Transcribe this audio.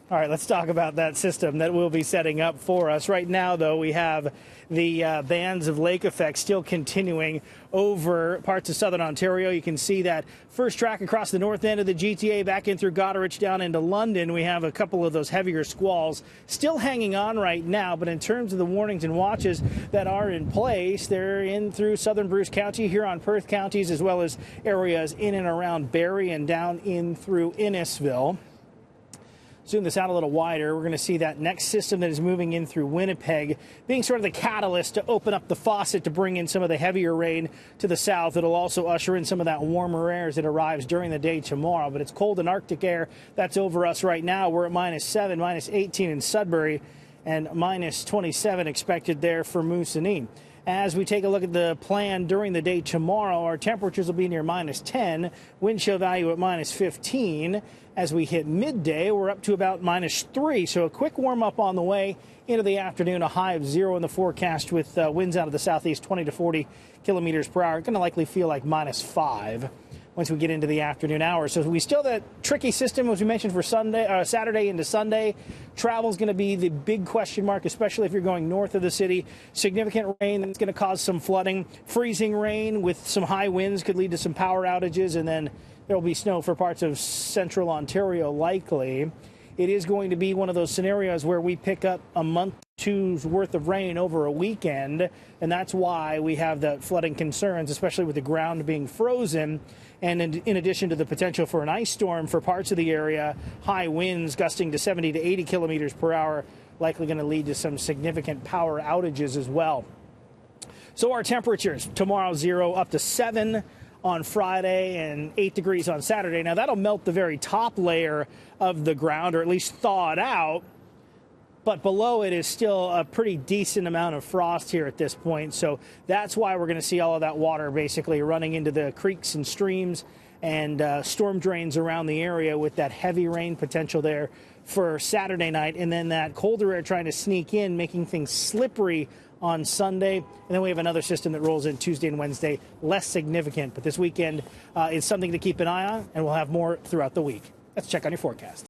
All right, let's talk about that system that we'll be setting up for us. Right now, though, we have the bands of lake effect still continuing over parts of southern Ontario. You can see that first track across the north end of the GTA back in through Goderich down into London. We have a couple of those heavier squalls still hanging on right now, but in terms of the warnings and watches that are in place, they're in through southern Bruce County, here on Perth counties, as well as areas in and around Barrie and down in through Innisfil. Zoom this out a little wider, we're going to see that next system that is moving in through Winnipeg being sort of the catalyst to open up the faucet to bring in some of the heavier rain to the south. It'll also usher in some of that warmer air as it arrives during the day tomorrow. But it's cold and Arctic air that's over us right now. We're at -7, -18 in Sudbury, and -27 expected there for Moosonee. As we take a look at the plan during the day tomorrow, our temperatures will be near -10, wind chill value at -15. As we hit midday, we're up to about -3, so a quick warm-up on the way into the afternoon, a high of 0 in the forecast with winds out of the southeast 20 to 40 kilometers per hour. Going to likely feel like -5 once we get into the afternoon hours. So we still that tricky system, as we mentioned, for Saturday into Sunday. Travel is going to be the big question mark, especially if you're going north of the city. Significant rain that's going to cause some flooding. Freezing rain with some high winds could lead to some power outages, and then there will be snow for parts of central Ontario likely. It is going to be one of those scenarios where we pick up a month or two's worth of rain over a weekend, and that's why we have the flooding concerns, especially with the ground being frozen. And in addition to the potential for an ice storm for parts of the area, high winds gusting to 70 to 80 kilometers per hour, likely going to lead to some significant power outages as well. So our temperatures tomorrow 0 up to 7 on Friday and 8 degrees on Saturday. Now that'll melt the very top layer of the ground, or at least thaw it out. But below it is still a pretty decent amount of frost here at this point. So that's why we're going to see all of that water basically running into the creeks and streams and storm drains around the area, with that heavy rain potential there for Saturday night. And then that colder air trying to sneak in, making things slippery on Sunday. And then we have another system that rolls in Tuesday and Wednesday, less significant. But this weekend is something to keep an eye on, and we'll have more throughout the week. Let's check on your forecast.